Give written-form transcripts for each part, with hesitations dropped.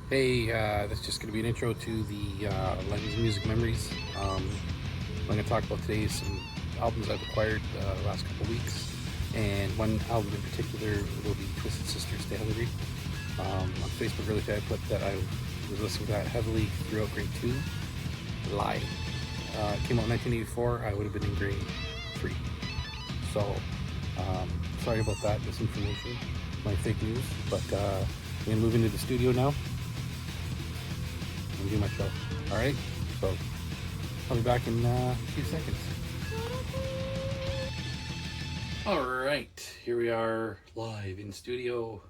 Hey, this is just going to be an intro to the Lens Music Memories. I'm going to talk about today some albums I've acquired the last couple weeks, and one album in particular will be Twisted Sister Stay Hungry. On Facebook earlier, I put that I was listening to that heavily throughout grade 2. Lie. It came out in 1984. I would have been in grade 3. So, sorry about that misinformation, my fake news, but I'm going to move into the studio now and do my show. All right, so I'll be back in a few seconds. All right, here we are live in studio,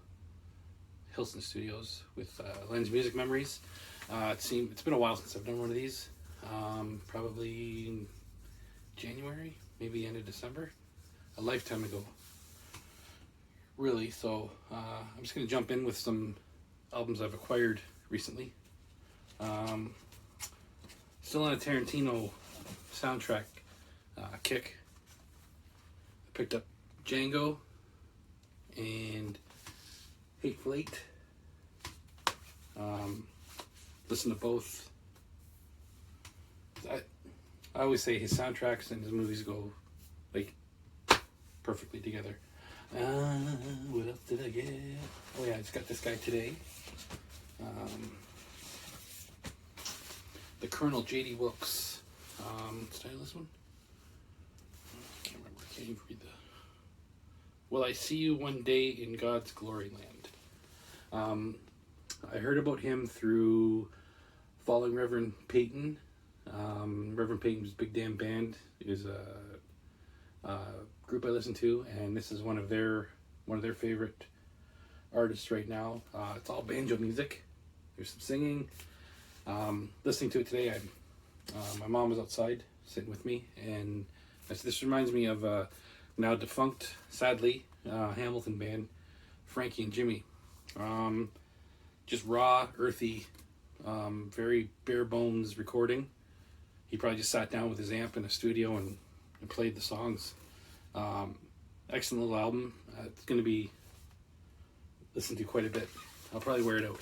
Hilson Studios with Lens Music Memories. It's been a while since I've done one of these. Probably in January, maybe end of December, a lifetime ago. Really, so I'm just gonna jump in with some albums I've acquired recently. Still on a Tarantino soundtrack kick. I picked up Django and Hateful Eight. Listen to both. I always say his soundtracks and his movies go like perfectly together. What else did I get? Oh yeah, I just got this guy today. The Colonel J.D. Wilkes. Did I this one? I can't remember. I can't even read the. Will I see you one day in God's glory land? I heard about him through following Reverend Peyton. Reverend Peyton's Big Damn Band is a group I listen to, and this is one of their favorite artists right now. It's all banjo music. There's some singing. Listening to it today, my mom was outside sitting with me, and this reminds me of now defunct, sadly, Hamilton band, Frankie and Jimmy. Just raw, earthy, very bare bones recording. He probably just sat down with his amp in a studio and played the songs. Excellent little album. It's going to be listened to quite a bit. I'll probably wear it out,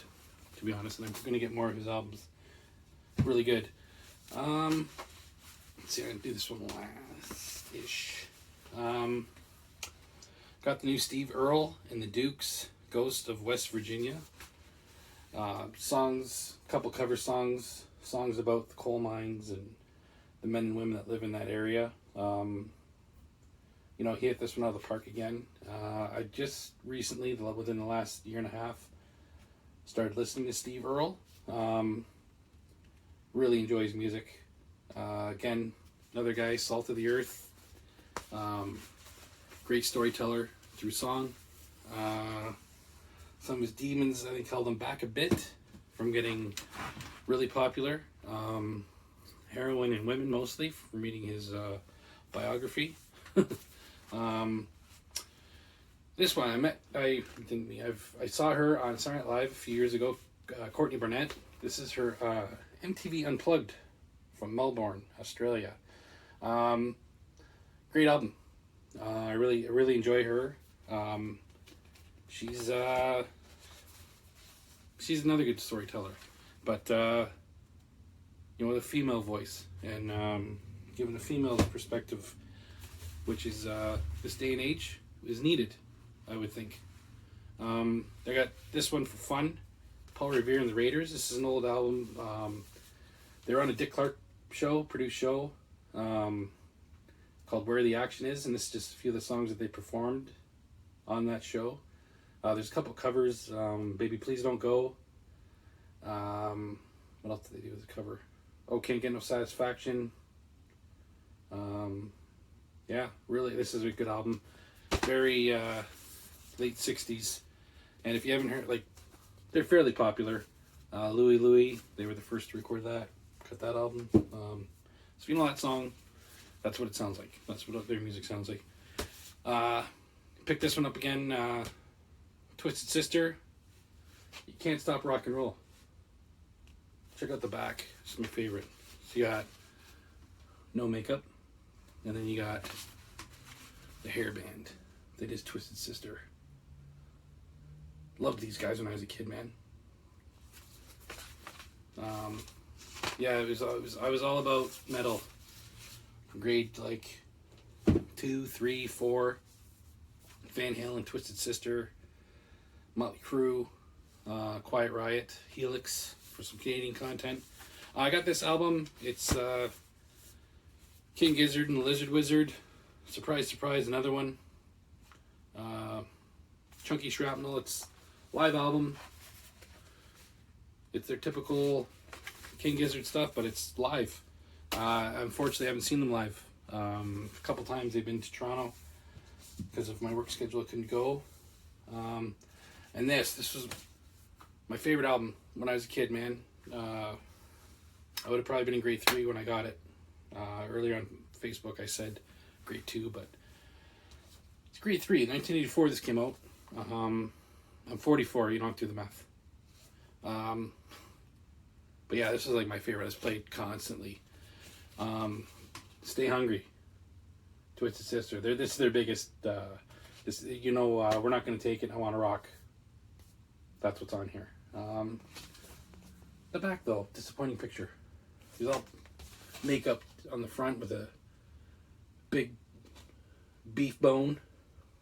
to be honest, and I'm going to get more of his albums. Really good. Let's see, I'm going to do this one last-ish. Got the new Steve Earle and the Dukes, Ghost of West Virginia. Songs, couple cover songs about the coal mines and the men and women that live in that area. He hit this one out of the park again. I just recently, within the last year and a half, started listening to Steve Earle. Really enjoy his music. Again, another guy, salt of the earth. Great storyteller through song. Some of his demons, I think, held him back a bit from getting really popular. Heroin and women, mostly, from reading his biography. This one, I saw her on Saturday Night Live a few years ago, Courtney Barnett. This is her MTV Unplugged from Melbourne, Australia. Great album. I really enjoy her. She's another good storyteller, but with a female voice, and giving a female perspective, which is this day and age is needed, I would think. I got this one for fun. Paul Revere and the Raiders. This is an old album. They're on a Dick Clark produced show, called Where the Action Is, and this is just a few of the songs that they performed on that show. There's a couple covers. Baby Please Don't Go. What else did they do as a cover? Oh, Can't Get No Satisfaction. Yeah, really, this is a good album. Very late 60s. And if you haven't heard, they're fairly popular. Louie Louie, they were the first to record that. Cut that album. So if you know that song, that's what it sounds like. That's what their music sounds like. Pick this one up again. Twisted Sister. You Can't Stop Rock and Roll. Check out the back. It's my favorite. So you got no makeup, and then you got the hair band that is Twisted Sister. Loved these guys when I was a kid, man. yeah, I was all about metal. Grade like 2, 3, 4. Van Halen, Twisted Sister, Motley Crue, Quiet Riot, Helix for some Canadian content. I got this album. It's King Gizzard and the Lizard Wizard. Surprise, surprise, another one. Chunky Shrapnel. It's live album. It's their typical King Gizzard stuff, but it's live. Unfortunately, I haven't seen them live. A couple times they've been to Toronto because of my work schedule. I couldn't go. And this was my favorite album when I was a kid, man. I would have probably been in grade 3 when I got it. Earlier on Facebook I said grade 2, but it's grade 3. 1984 this came out. I'm 44, you don't have to do the math. But yeah, this is like my favorite. It's played constantly. Stay Hungry, Twisted Sister. This is their biggest. We're not going to take it. I Want to Rock. That's what's on here. The back though, disappointing picture. He's all makeup on the front with a big beef bone,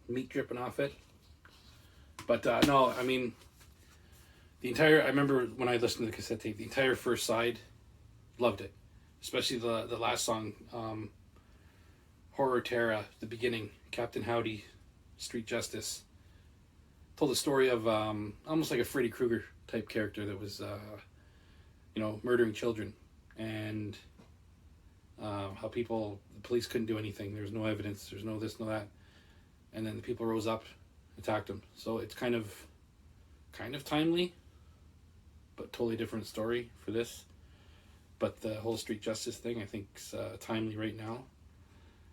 meat dripping off it. But no, I mean, I remember when I listened to the cassette tape, the entire first side, loved it. Especially the last song, Horror Terra, the beginning, Captain Howdy, Street Justice. Told the story of almost like a Freddy Krueger type character that was, murdering children. And how the police couldn't do anything. There was no evidence, there's no this, no that. And then the people rose up, attacked him. So it's kind of timely, but totally different story for this. But the whole Street Justice thing, I think, is timely right now.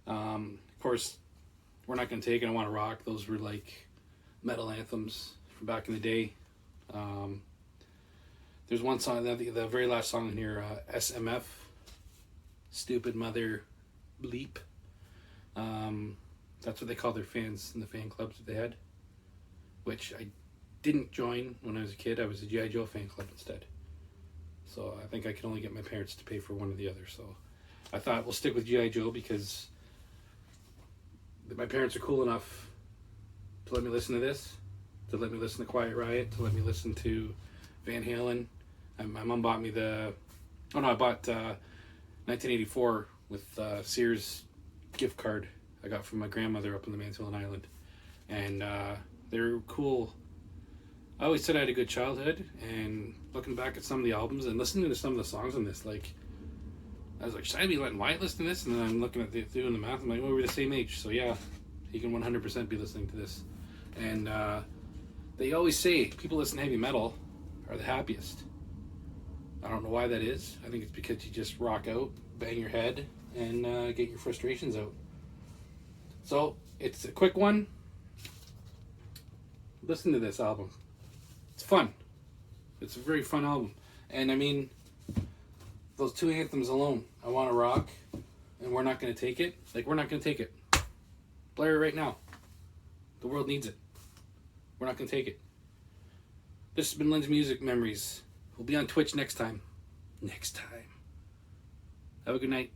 Of course, We're Not Gonna Take It, I Want to Rock. Those were like metal anthems from back in the day. There's one song, the very last song in here, SMF, Stupid Mother Bleep. That's what they call their fans in the fan clubs that they had, which I didn't join when I was a kid. I was a G.I. Joe fan club instead. So I think I could only get my parents to pay for one or the other. So I thought we'll stick with G.I. Joe because my parents are cool enough to let me listen to this, to let me listen to Quiet Riot, to let me listen to Van Halen. My mom bought me I bought 1984 with Sears gift card I got from my grandmother up on the Manitoulin Island. And they're cool. I always said I had a good childhood, and looking back at some of the albums and listening to some of the songs on this, like, I was like, should I be letting Wyatt listen to this? And then I'm looking at doing the math, I'm like, well, we're the same age, so yeah, he can 100% be listening to this. And they always say people listen to heavy metal are the happiest. I don't know why that is. I think it's because you just rock out, bang your head, and get your frustrations out. So, it's a quick one. Listen to this album. It's fun. It's a very fun album. And I mean, those two anthems alone, I Want to Rock and We're Not Gonna Take It. Like, we're not gonna take it. Blare it right now. The world needs it. We're not gonna take it. This has been Lynn's Music Memories. We'll be on Twitch next time. Have a good night.